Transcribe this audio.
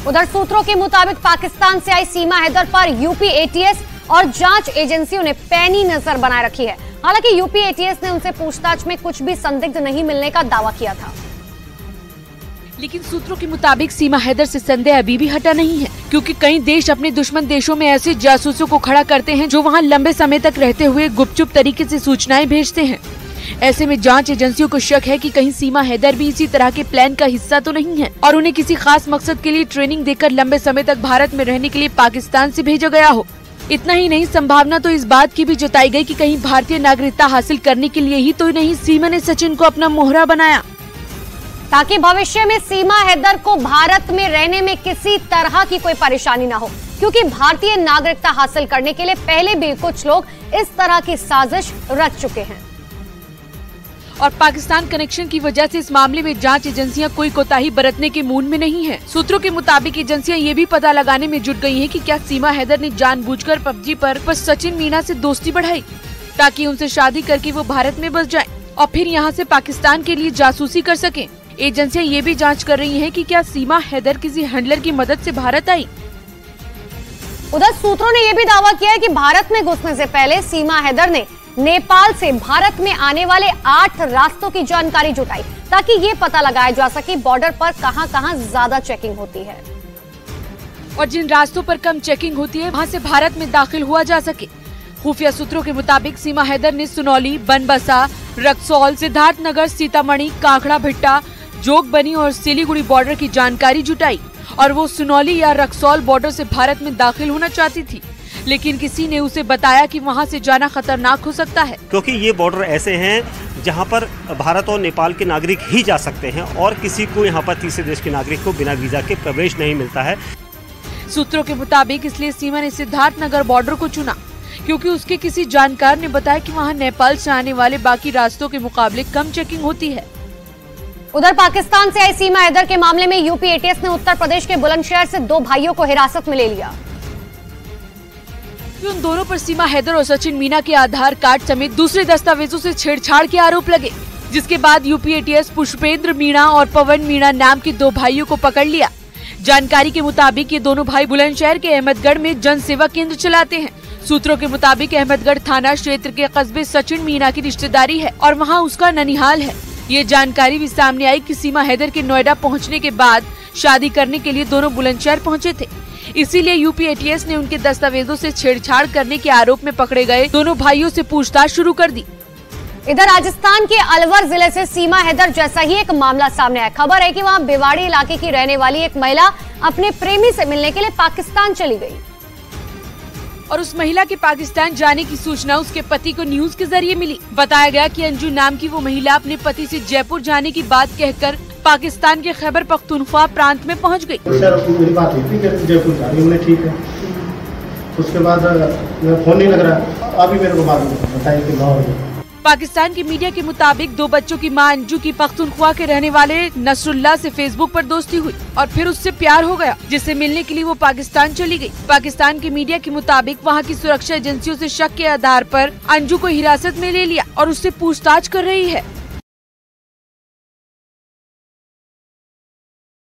उधर सूत्रों के मुताबिक पाकिस्तान से आई सीमा हैदर पर यूपी एटीएस और जांच एजेंसियों ने पैनी नजर बनाए रखी है। हालांकि यूपी एटीएस ने उनसे पूछताछ में कुछ भी संदिग्ध नहीं मिलने का दावा किया था, लेकिन सूत्रों के मुताबिक सीमा हैदर से संदेह अभी भी हटा नहीं है, क्योंकि कई देश अपने दुश्मन देशों में ऐसे जासूसों को खड़ा करते हैं जो वहां लंबे समय तक रहते हुए गुपचुप तरीके से सूचनाएं भेजते हैं। ऐसे में जांच एजेंसियों को शक है कि कहीं सीमा हैदर भी इसी तरह के प्लान का हिस्सा तो नहीं है और उन्हें किसी खास मकसद के लिए ट्रेनिंग देकर लंबे समय तक भारत में रहने के लिए पाकिस्तान से भेजा गया हो। इतना ही नहीं, संभावना तो इस बात की भी जताई गई कि कहीं भारतीय नागरिकता हासिल करने के लिए ही तो नहीं सीमा ने सचिन को अपना मोहरा बनाया, ताकि भविष्य में सीमा हैदर को भारत में रहने में किसी तरह की कोई परेशानी न हो, क्योंकि भारतीय नागरिकता हासिल करने के लिए पहले भी कुछ लोग इस तरह की साजिश रच चुके हैं। और पाकिस्तान कनेक्शन की वजह से इस मामले में जांच एजेंसियां कोई कोताही बरतने के मूड में नहीं है। सूत्रों के मुताबिक एजेंसियां ये भी पता लगाने में जुट गई हैं कि क्या सीमा हैदर ने जानबूझकर पबजी पर सचिन मीणा से दोस्ती बढ़ाई ताकि उनसे शादी करके वो भारत में बस जाएं और फिर यहाँ से पाकिस्तान के लिए जासूसी कर सकें। एजेंसियां ये भी जांच कर रही हैं कि क्या सीमा हैदर किसी हैंडलर की मदद से भारत आई। उधर सूत्रों ने यह भी दावा किया है कि भारत में घुसने से पहले सीमा हैदर ने नेपाल से भारत में आने वाले 8 रास्तों की जानकारी जुटाई, ताकि ये पता लगाया जा सके बॉर्डर पर कहां-कहां ज्यादा चेकिंग होती है और जिन रास्तों पर कम चेकिंग होती है वहां से भारत में दाखिल हुआ जा सके। खुफिया सूत्रों के मुताबिक सीमा हैदर ने सुनौली, बनबसा, रक्सौल, सिद्धार्थनगर, सीतामढ़ी, कांकड़ा भिट्टा, जोगबनी और सिलीगुड़ी बॉर्डर की जानकारी जुटाई और वो सुनौली या रक्सौल बॉर्डर से भारत में दाखिल होना चाहती थी, लेकिन किसी ने उसे बताया कि वहां से जाना खतरनाक हो सकता है, क्योंकि ये बॉर्डर ऐसे हैं जहां पर भारत और नेपाल के नागरिक ही जा सकते हैं और किसी को यहां पर तीसरे देश के नागरिक को बिना वीजा के प्रवेश नहीं मिलता है। सूत्रों के मुताबिक इसलिए सीमा ने सिद्धार्थनगर बॉर्डर को चुना, क्योंकि उसके किसी जानकार ने बताया कि वहां नेपाल से आने वाले बाकी रास्तों के मुकाबले कम चेकिंग होती है। उधर पाकिस्तान से आई सीमा हैदर के मामले में यूपी एटीएस ने उत्तर प्रदेश के बुलंदशहर से 2 भाइयों को हिरासत में ले लिया। उन दोनों पर सीमा हैदर और सचिन मीणा के आधार कार्ड समेत दूसरे दस्तावेजों से छेड़छाड़ के आरोप लगे, जिसके बाद यूपी एटीएस पुष्पेंद्र मीणा और पवन मीणा नाम के 2 भाइयों को पकड़ लिया। जानकारी के मुताबिक ये दोनों भाई बुलंदशहर के अहमदगढ़ में जन सेवा केंद्र चलाते हैं। सूत्रों के मुताबिक अहमदगढ़ थाना क्षेत्र के कस्बे सचिन मीणा की रिश्तेदारी है और वहाँ उसका ननिहाल है। ये जानकारी भी सामने आई कि सीमा हैदर के नोएडा पहुँचने के बाद शादी करने के लिए दोनों बुलंदशहर पहुँचे थे, इसीलिए यूपी एटीएस ने उनके दस्तावेजों से छेड़छाड़ करने के आरोप में पकड़े गए दोनों भाइयों से पूछताछ शुरू कर दी। इधर राजस्थान के अलवर जिले से सीमा हैदर जैसा ही एक मामला सामने आया। खबर है कि वहां भिवाड़ी इलाके की रहने वाली एक महिला अपने प्रेमी से मिलने के लिए पाकिस्तान चली गई और उस महिला के पाकिस्तान जाने की सूचना उसके पति को न्यूज के जरिए मिली। बताया गया कि अंजू नाम की वो महिला अपने पति से जयपुर जाने की बात कहकर पाकिस्तान के खैबर पख्तूनख्वा प्रांत में पहुंच गई। मेरी बात हुई थी कि जयपुर जा रही हूं, ठीक है। उसके बाद मेरा फोन नहीं लग रहा, अभी मेरे को बाद में बताया कि लाहौर। पाकिस्तान की मीडिया के मुताबिक 2 बच्चों की मां अंजू की पख्तूनख्वा के रहने वाले नसरुल्लाह से फेसबुक पर दोस्ती हुई और फिर उससे प्यार हो गया, जिससे मिलने के लिए वो पाकिस्तान चली गई। पाकिस्तान की मीडिया के मुताबिक वहां की सुरक्षा एजेंसियों से शक के आधार पर अंजू को हिरासत में ले लिया और उससे पूछताछ कर रही है।